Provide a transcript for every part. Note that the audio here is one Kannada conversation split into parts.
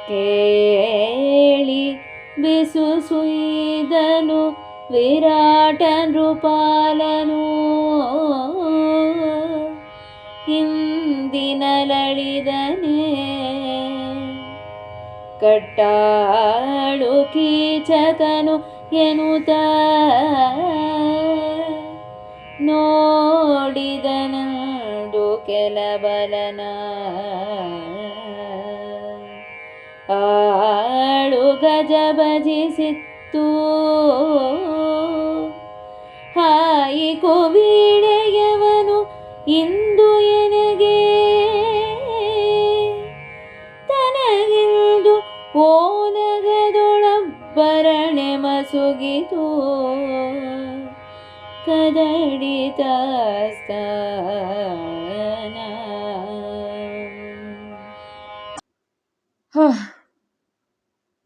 ಕೇಳಿ ಬಿಸು ಸುಯ್ದನು ವಿರಾಟ ನೃಪಾಲನು ಹಿಂದಿನ ಲಳಿದನೆ ಕಟ್ಟಾಳು ಕೀಚಕನು ಎನ್ನುತ್ತ ನೋಡಿದನಂದು ಕೆಲಬಲನ ಆಳು ಗಜ ಭಜಿಸಿತ್ತು ಹಾಯಿ ಕುವೀಳೆಯವನು ಇಂದು ಎನಗೆ ತನಗಿಂದು ಓನಗದೊಳಬ್ಬರಣೆ ಮಸುಗಿತು ಕದಡಿತ ಸ್ಥಾನ.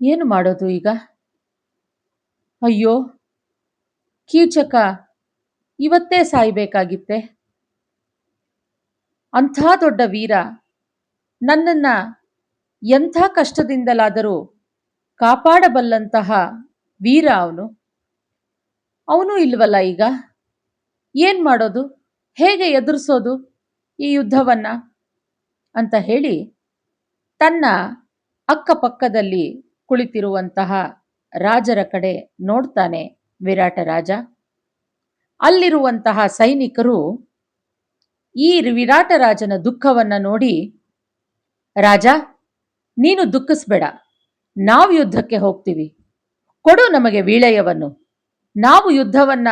ಏನು ಮಾಡೋದು ಈಗ? ಅಯ್ಯೋ, ಕೀಚಕ ಇವತ್ತೇ ಸಾಯ್ಬೇಕಾಗಿತ್ತೆ. ಅಂಥ ದೊಡ್ಡ ವೀರ ನನ್ನನ್ನ ಎಂಥ ಕಷ್ಟದಿಂದಲಾದರೂ ಕಾಪಾಡಬಲ್ಲಂತಹ ವೀರ ಅವನು ಇಲ್ವಲ್ಲ ಈಗ. ಏನ್ ಮಾಡೋದು? ಹೇಗೆ ಎದುರಿಸೋದು ಈ ಯುದ್ಧವನ್ನ ಅಂತ ಹೇಳಿ ತನ್ನ ಅಕ್ಕಪಕ್ಕದಲ್ಲಿ ಕುಳಿತಿರುವಂತಹ ರಾಜರ ಕಡೆ ನೋಡ್ತಾನೆ ವಿರಾಟ ರಾಜ. ಅಲ್ಲಿರುವಂತಹ ಸೈನಿಕರು ಈ ವಿರಾಟ ರಾಜನ ದುಃಖವನ್ನ ನೋಡಿ, ರಾಜ, ನೀನು ದುಃಖಿಸ್ಬೇಡ, ನಾವು ಯುದ್ಧಕ್ಕೆ ಹೋಗ್ತೀವಿ, ಕೊಡು ನಮಗೆ ವೀಳೆಯವನ್ನು, ನಾವು ಯುದ್ಧವನ್ನ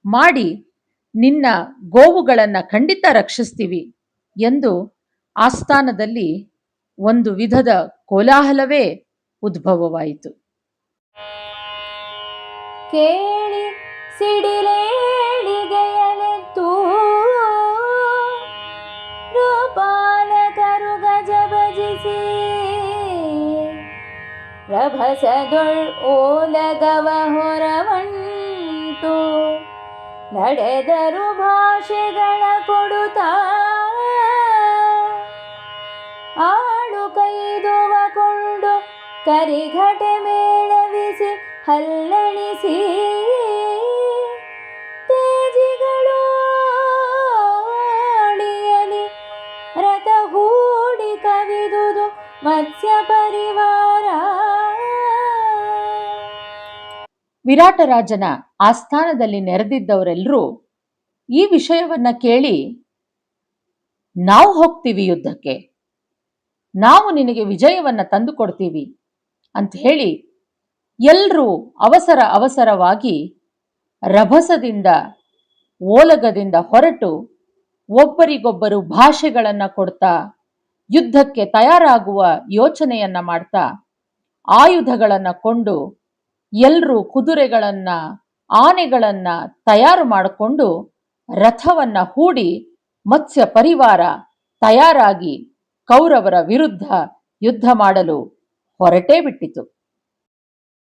ಮಾಡಿ ನಿನ್ನ ಗೋವುಗಳನ್ನ ಖಂಡಿತ ರಕ್ಷಿಸ್ತೀವಿ ಎಂದು ಆಸ್ಥಾನದಲ್ಲಿ ಒಂದು ವಿಧದ ಕೋಲಾಹಲವೇ ಉದ್ಭವವಾಯಿತು. ಕೇಳಿ ಸಿಡಿಲೇಳಿಗೆಯಲೆತ್ತು ರೂಪಾಲಕರು ಗಜ ಭಜಿಸಿ ರಭಸದೊಳ್ ಓಲಗವ ಹೊರವಂಟು ನಡೆದರು ಭಾಷೆಗಳ ಕೊಡುತ್ತಾ ಆಳು ಕೈದುವ ಕೊಂಡು ಕರಿಘಟೆ ಮೇಳವಿಸಿ ಹಲ್ಲಣಿಸಿ ತೇಜಿಗಳು ಅಳಿಯಲಿ ರಥ ಹೂಡಿ ಕವಿದುದು ಮತ್ಸ್ಯ ಪರಿವಾರ. ವಿರಾಟ ರಾಜನ ಆಸ್ಥಾನದಲ್ಲಿ ನೆರೆದಿದ್ದವರೆಲ್ಲರೂ ಈ ವಿಷಯವನ್ನ ಕೇಳಿ, ನಾವು ಹೋಗ್ತೀವಿ ಯುದ್ಧಕ್ಕೆ, ನಾವು ನಿನಗೆ ವಿಜಯವನ್ನ ತಂದುಕೊಡ್ತೀವಿ ಅಂತ ಹೇಳಿ ಎಲ್ಲರೂ ಅವಸರವಾಗಿ ರಭಸದಿಂದ ಓಲಗದಿಂದ ಹೊರಟು ಒಬ್ಬರಿಗೊಬ್ಬರು ಭಾಷೆಗಳನ್ನ ಕೊಡ್ತಾ ಯುದ್ಧಕ್ಕೆ ತಯಾರಾಗುವ ಯೋಚನೆಯನ್ನ ಮಾಡ್ತಾ ಆಯುಧಗಳನ್ನ ಕೊಂಡು ಎಲ್ಲರೂ ಕುದುರೆಗಳನ್ನ ಆನೆಗಳನ್ನ ತಯಾರು ಮಾಡಿಕೊಂಡು ರಥವನ್ನ ಹೂಡಿ ಮತ್ಸ್ಯ ಪರಿವಾರ ತಯಾರಾಗಿ ಕೌರವರ ವಿರುದ್ಧ ಯುದ್ಧ ಮಾಡಲು ಹೊರಟೇ ಬಿಟ್ಟಿತು.